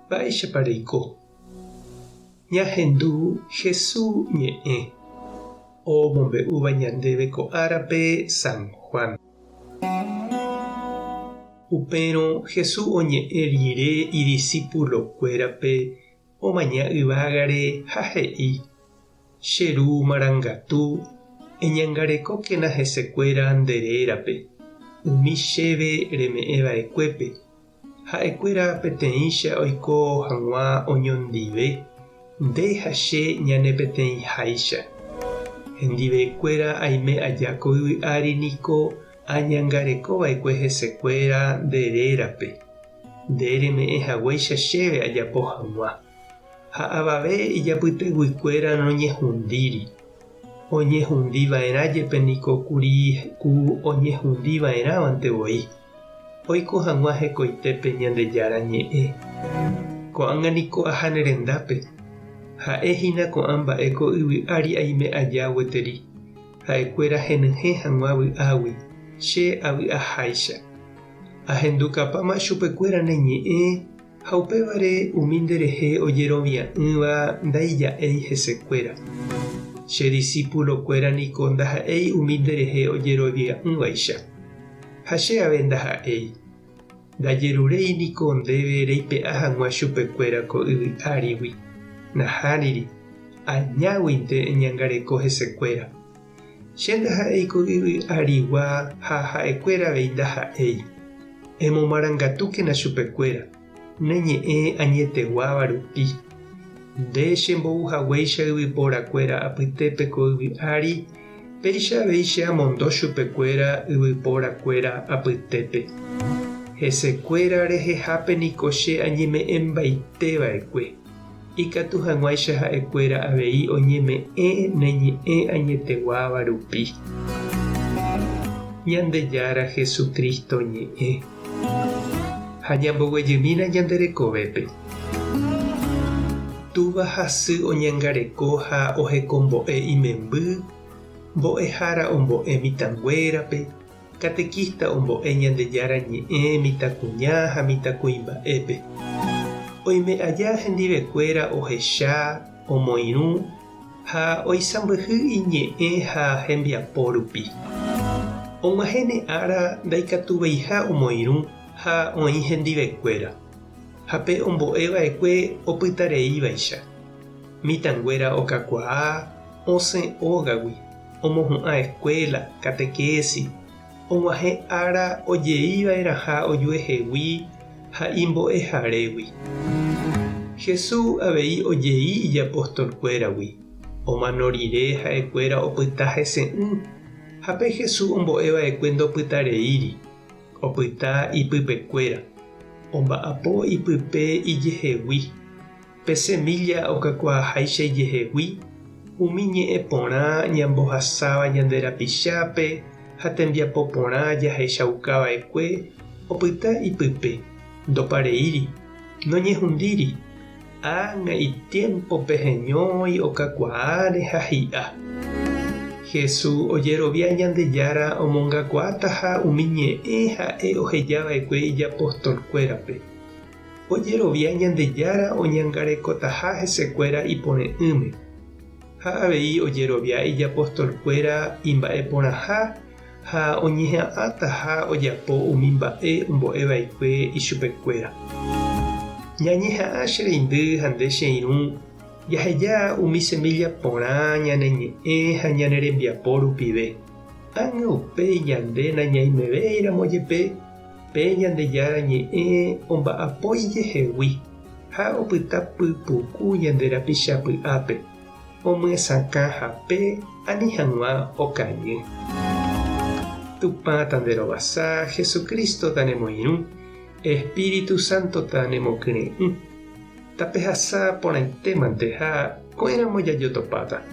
Mba'éichapareiko. Ñahendu Jesús ñe'ẽ omombe'úva ñandéve ko árape San Juan. Upérõ Jesús oñe'ẽ rire idiscípulokuérape omaña yvágare ha he'i: che ru marangatu eñangarekókena hesekuéra nderérape, umi chéve reme'ẽva'ekuépe. Ha'ekuéra peteĩcha oiko hag̃ua oñondive nde ha che ñane peteĩháicha. Hendivekuéra aime aja ko yvy'ári niko añangarekova'ekue hesekuéra nderérape. Nde reme'ẽhaguéicha chéve ajapo hag̃ua. Ha avave ijapyteguikuéra noñehũndíri. Oñehũndiva'erãjepe niko ku oñehũndiva'erãvantevoi. Oiko hag̃ua hekoitépe Ñandejára ñe'ẽ. Ko'ág̃a niko aha nerendápe. Ha'éhina ko'ã mba'éko yvy'ári aime aja gueteri. Ha'ekuéra henyhẽ hag̃ua vy'águi, che avy'aháicha. Ahendukapáma chupekuéra neñe'ẽ ha upévare umi nderehe ojerovia'ỹva ndaija'éi hesekuéra. Che discípulokuéra niko ndaha'éi umi nderehe ojerovia'ỹvaicha. Ha che ave ndaha'éi. Ndajeruréi niko ndéve reipe'a hag̃ua chupekuéra ko yvy'árigui. Nahániri añáguinte eñangareko hesekuéra. Che ndaha'éi ko yvy'árigua ha ha'ekuéra avei ndaha'éi. Emomarangatúkena chupekuéra neñe'ẽ añeteguáva rupi. Nde chembo'uhaguéicha yvypórakuéra apytépe ko yvy'ári, péicha avei che amondo chupekuéra yvypórakuéra apytépe. Hesekuéra rehehápe niko che añeme'ẽmbaiteva'ekue. Ikatu hag̃uáicha ha'ekuéra avei oñeme'ẽ neñe'ẽ añeteguáva rupi. Ñandejára Jesucristo ñe'ẽ. Ha ñamboguejymína ñanderekovépe. Túva hasy oñangareko ha ohekombo'e imemby, mbo'ehára ombo'e mitãnguérape, katekista ombo'e Ñandejára ñe'ẽ mitãkuña ha mitãkuimba'épe. Oime aja hendivekuéra ohecha, omoirũ ha oisãmbyhy iñe'ẽ ha hembiapo rupi. Og̃uahẽne ára ndaikatuveiha omoirũ ha oĩ hendivekuéra. Hape ombo'eva'ekue opytareívaicha. Mitãnguéra okakuaa, osẽ ógagui, omohu'ã escuela, katekesi. Og̃uahẽ ára ojeíva'erãha ojuehegui ha imbo'eharégui. Jesús avei ojei ijapostolkuéragui. Omano rire ha'ekuéra opyta hese'ỹ. Hape Jesús ombo'eva'ekue ndopytareíri. Opyta ipypekuéra. Omba'apo ipype ijehegui. Pe semilla okakuaaháicha ijehegui. Umi ñe'ẽ porã ñambohasáva ñande rapichápe ha tembiapo porã jahechaukava'ekue opyta ipype. Ndopareíri. Noñehũndíri. Ág̃a tiempope heñói okakuaáre ha hi'a. Jesús ojerovia Ñandejára omongakuaáta ha umi ñe'ẽ ha'e ohejava'ekue ijapostolkuérape. Ojerovia Ñandejára oñangarekotaha hesekuéra ipore'ỹme. Ha avei ojerovia ijapostolkuéra imba'eporãha ha oñeha'ãtaha ojapo umi mba'e ombo'eva'ekue ichupekuéra. Ñañeha'ã che reindy ha nde che irũ jaheja umi semilla porã ñane ñe'ẽ ha ñane rembiapo rupive. Ág̃a upéi ñande nañaimevéiramo jepe pe Ñandejára ñe'ẽ omba'apo ijehegui ha opyta pypuku ñande rapichápy'ápe. Omyesãka hape ani hag̃ua okañy. Tupã tanderovasa Jesucristo tanemoirũ, Espíritu Santo tanemokyre'ỹ. Tapehasa porãitémante ha ko'ẽramo jajotopáta.